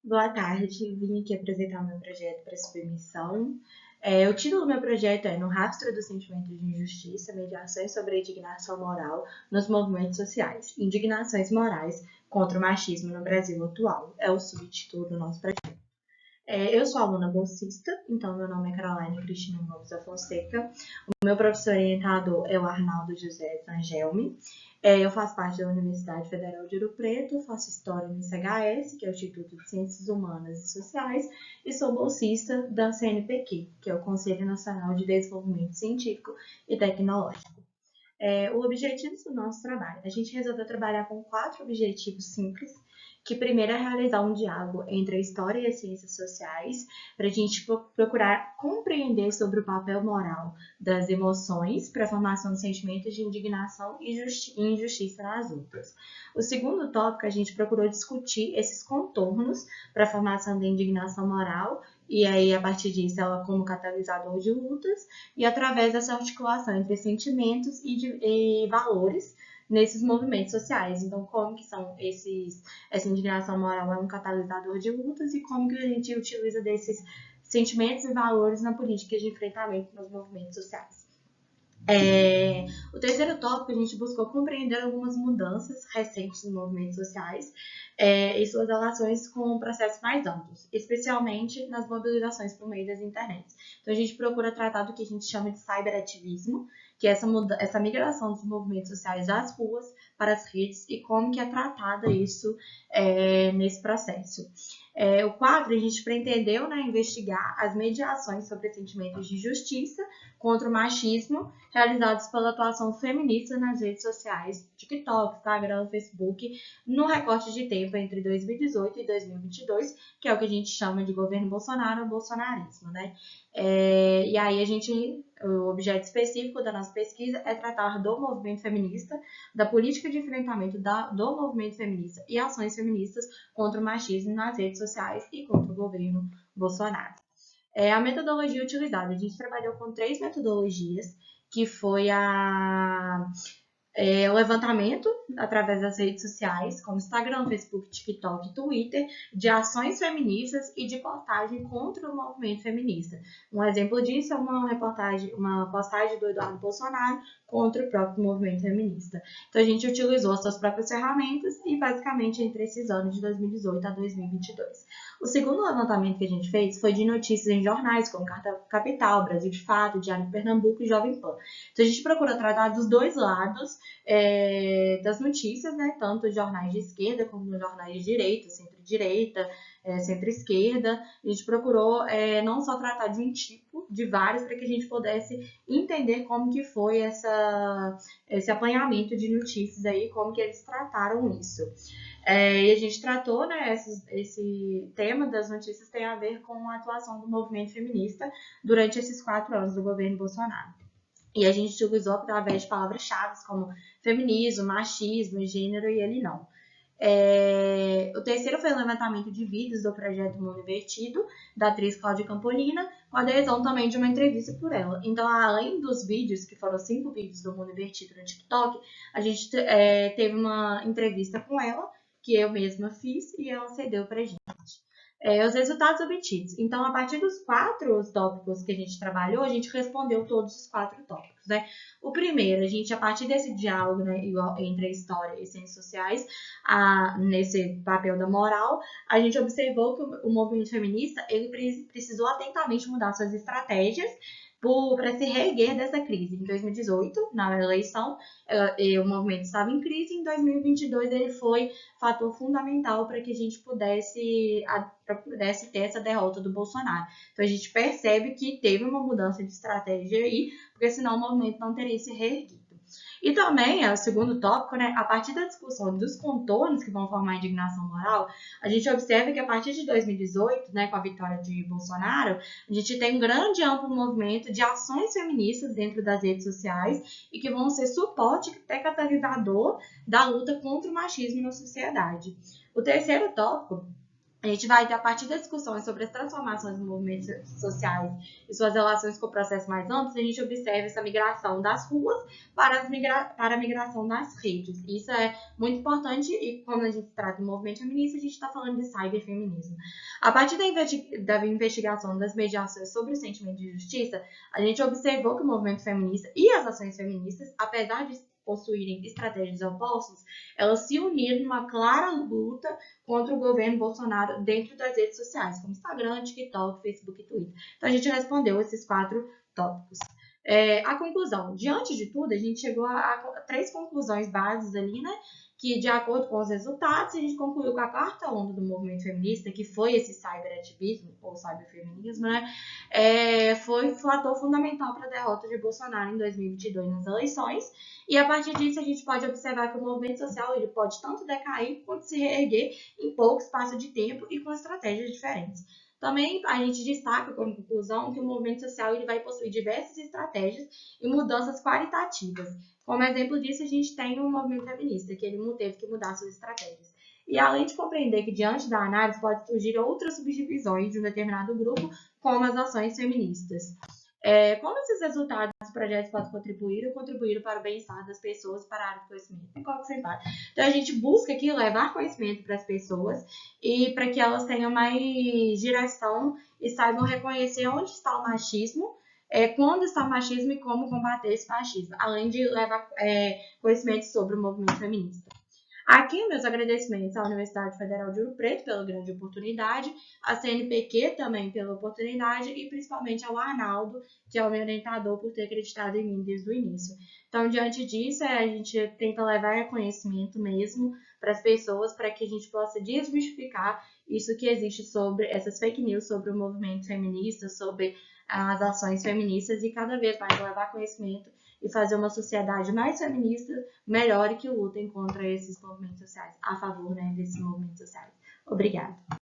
Boa tarde, vim aqui apresentar o meu projeto para submissão. O título do meu projeto é No Rastro do Sentimento de Injustiça, Mediações sobre a Indignação Moral nos Movimentos Sociais. Indignações Morais contra o Machismo no Brasil Atual. É o subtítulo do nosso projeto. Eu sou aluna bolsista, então meu nome é Caroline Cristina Gomes da Fonseca. O meu professor orientador é o Arnaldo José Zangelmi. Eu faço parte da Universidade Federal de Ouro Preto, faço História no ICHS, que é o Instituto de Ciências Humanas e Sociais, e sou bolsista da CNPq, que é o Conselho Nacional de Desenvolvimento Científico e Tecnológico. O objetivo do nosso trabalho. A gente resolveu trabalhar com 4 objetivos simples, que primeiro é realizar um diálogo entre a história e as ciências sociais, para a gente procurar compreender sobre o papel moral das emoções para a formação de sentimentos de indignação e injustiça nas outras. O segundo tópico, a gente procurou discutir esses contornos para a formação da indignação moral, e aí, a partir disso, ela como catalisador de lutas, e através dessa articulação entre sentimentos e valores nesses movimentos sociais. Então, como que são essa indignação moral é um catalisador de lutas e como que a gente utiliza desses sentimentos e valores na política de enfrentamento nos movimentos sociais. O terceiro tópico, a gente buscou compreender algumas mudanças recentes nos movimentos sociais e suas relações com processos mais amplos, especialmente nas mobilizações por meio das internets. Então, a gente procura tratar do que a gente chama de cyberativismo, que é essa migração dos movimentos sociais das ruas para as redes e como que é tratada isso nesse processo. O quadro, a gente pretendeu investigar as mediações sobre sentimentos de justiça contra o machismo realizados pela atuação feminista nas redes sociais, TikTok, Instagram, Facebook, no recorte de tempo entre 2018 e 2022, que é o que a gente chama de governo Bolsonaro ou bolsonarismo, né? E aí o objeto específico da nossa pesquisa é tratar do movimento feminista, da política de enfrentamento do movimento feminista e ações feministas contra o machismo nas redes sociais e contra o governo Bolsonaro. A metodologia utilizada, a gente trabalhou com 3 metodologias, que foi o levantamento através das redes sociais, como Instagram, Facebook, TikTok e Twitter, de ações feministas e de postagem contra o movimento feminista. Um exemplo disso é uma postagem do Eduardo Bolsonaro contra o próprio movimento feminista. Então, a gente utilizou as suas próprias ferramentas e, basicamente, entre esses anos de 2018 a 2022. O segundo levantamento que a gente fez foi de notícias em jornais, como Carta Capital, Brasil de Fato, Diário de Pernambuco e Jovem Pan. Então, a gente procura tratar dos dois lados das notícias, né? Tanto jornais de esquerda como jornais de direita, centro-direita, centro-esquerda. A gente procurou não só tratar de um tipo, de vários, para que a gente pudesse entender como que foi esse apanhamento de notícias aí, como que eles trataram isso. E a gente tratou, né, esse tema das notícias tem a ver com a atuação do movimento feminista durante esses 4 anos do governo Bolsonaro. E a gente utilizou através de palavras-chave como feminismo, machismo, gênero e ele não. O terceiro foi o levantamento de vídeos do projeto Mundo Invertido, da atriz Cláudia Campolina, com a adesão também de uma entrevista por ela. Então, além dos vídeos, que foram 5 vídeos do Mundo Invertido no TikTok, a gente teve uma entrevista com ela, que eu mesma fiz, e ela cedeu pra gente. Os resultados obtidos. Então, a partir dos 4 tópicos que a gente trabalhou, a gente respondeu todos os 4 tópicos, né? O primeiro, a partir desse diálogo, né, entre a história e ciências sociais, nesse papel da moral, a gente observou que o movimento feminista ele precisou atentamente mudar suas estratégias para se reerguer dessa crise. Em 2018, na eleição, o movimento estava em crise, em 2022 ele foi fator fundamental para que a gente pudesse ter essa derrota do Bolsonaro. Então a gente percebe que teve uma mudança de estratégia aí, porque senão o movimento não teria se reerguido. E também, o segundo tópico, né, a partir da discussão dos contornos que vão formar a indignação moral, a gente observa que a partir de 2018, né, com a vitória de Bolsonaro, a gente tem um grande e amplo movimento de ações feministas dentro das redes sociais e que vão ser suporte até catalisador da luta contra o machismo na sociedade. O terceiro tópico A gente vai ter, a partir das discussões sobre as transformações dos movimentos sociais e suas relações com o processo mais amplo, a gente observa essa migração das ruas para a migração das redes. Isso é muito importante e, quando a gente trata do movimento feminista, a gente está falando de cyberfeminismo. A partir da investigação das mediações sobre o sentimento de justiça, a gente observou que o movimento feminista e as ações feministas, apesar de possuírem estratégias opostas, elas se uniram numa clara luta contra o governo Bolsonaro dentro das redes sociais, como Instagram, TikTok, Facebook e Twitter. Então, a gente respondeu esses 4 tópicos. A conclusão. Diante de tudo, a gente chegou a 3 conclusões básicas ali, né? Que, de acordo com os resultados, a gente concluiu com a 4ª onda do movimento feminista, que foi esse cyberativismo, ou cyberfeminismo, né? Foi o fator fundamental para a derrota de Bolsonaro em 2022 nas eleições. E, a partir disso, a gente pode observar que o movimento social ele pode tanto decair quanto se reerguer em pouco espaço de tempo e com estratégias diferentes. Também a gente destaca como conclusão que o movimento social ele vai possuir diversas estratégias e mudanças qualitativas. Como exemplo disso, a gente tem o movimento feminista, que ele teve que mudar suas estratégias. E além de compreender que diante da análise pode surgir outras subdivisões de um determinado grupo, como as ações feministas. Como esses resultados dos projetos podem contribuir para o bem-estar das pessoas para a área do conhecimento? Qual que você fala? Então, a gente busca aqui levar conhecimento para as pessoas e para que elas tenham mais direção e saibam reconhecer onde está o machismo, quando está o machismo e como combater esse machismo, além de levar conhecimento sobre o movimento feminista. Aqui, meus agradecimentos à Universidade Federal de Ouro Preto pela grande oportunidade, à CNPq também pela oportunidade e principalmente ao Arnaldo, que é o meu orientador, por ter acreditado em mim desde o início. Então, diante disso, a gente tenta levar conhecimento mesmo para as pessoas, para que a gente possa desmistificar isso que existe sobre essas fake news sobre o movimento feminista, sobre as ações feministas e cada vez mais levar conhecimento e fazer uma sociedade mais feminista, melhor e que lutem contra esses movimentos sociais, a favor, né, desses movimentos sociais. Obrigada.